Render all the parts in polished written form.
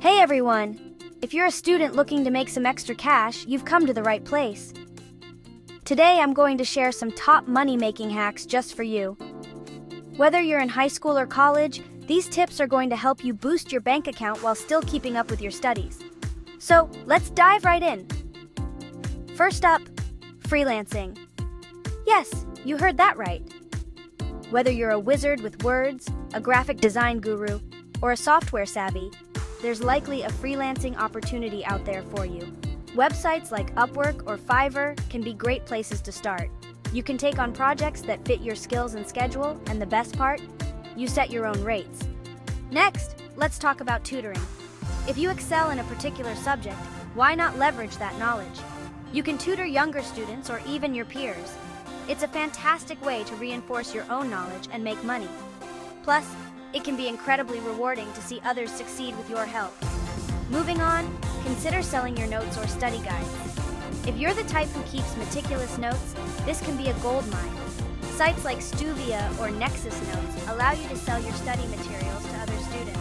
Hey everyone! If you're a student looking to make some extra cash, you've come to the right place. Today I'm going to share some top money-making hacks just for you. Whether you're in high school or college, these tips are going to help you boost your bank account while still keeping up with your studies. So, let's dive right in. First up, freelancing. Yes, you heard that right. Whether you're a wizard with words, a graphic design guru, or a software savvy, there's likely a freelancing opportunity out there for you. Websites like Upwork or Fiverr can be great places to start. You can take on projects that fit your skills and schedule, and the best part, you set your own rates. Next, let's talk about tutoring. If you excel in a particular subject, why not leverage that knowledge? You can tutor younger students or even your peers. It's a fantastic way to reinforce your own knowledge and make money. Plus, it can be incredibly rewarding to see others succeed with your help. Moving on, consider selling your notes or study guides. If you're the type who keeps meticulous notes, this can be a gold mine. Sites like Stuvia or Nexus Notes allow you to sell your study materials to other students.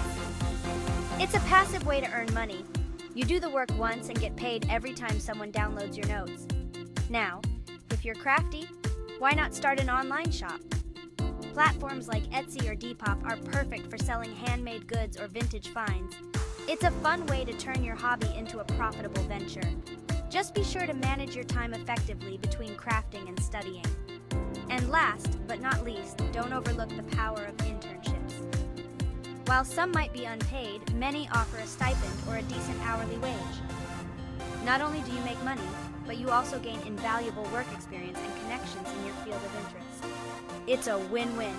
It's a passive way to earn money. You do the work once and get paid every time someone downloads your notes. Now, if you're crafty, why not start an online shop? Platforms like Etsy or Depop are perfect for selling handmade goods or vintage finds. It's a fun way to turn your hobby into a profitable venture. Just be sure to manage your time effectively between crafting and studying. And last but not least, don't overlook the power of internships. While some might be unpaid, many offer a stipend or a decent hourly wage. Not only do you make money, but you also gain invaluable work experience and connections in your field of interest. It's a win-win.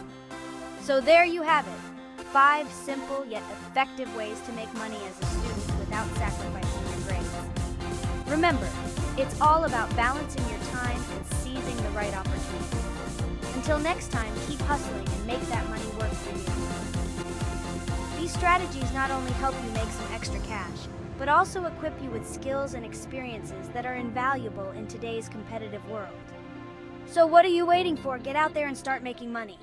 So there you have it. 5 simple yet effective ways to make money as a student without sacrificing your grades. Remember, it's all about balancing your time and seizing the right opportunity. Until next time, keep hustling and make that money work for you. These strategies not only help you make some extra cash, but also equip you with skills and experiences that are invaluable in today's competitive world. So what are you waiting for? Get out there and start making money.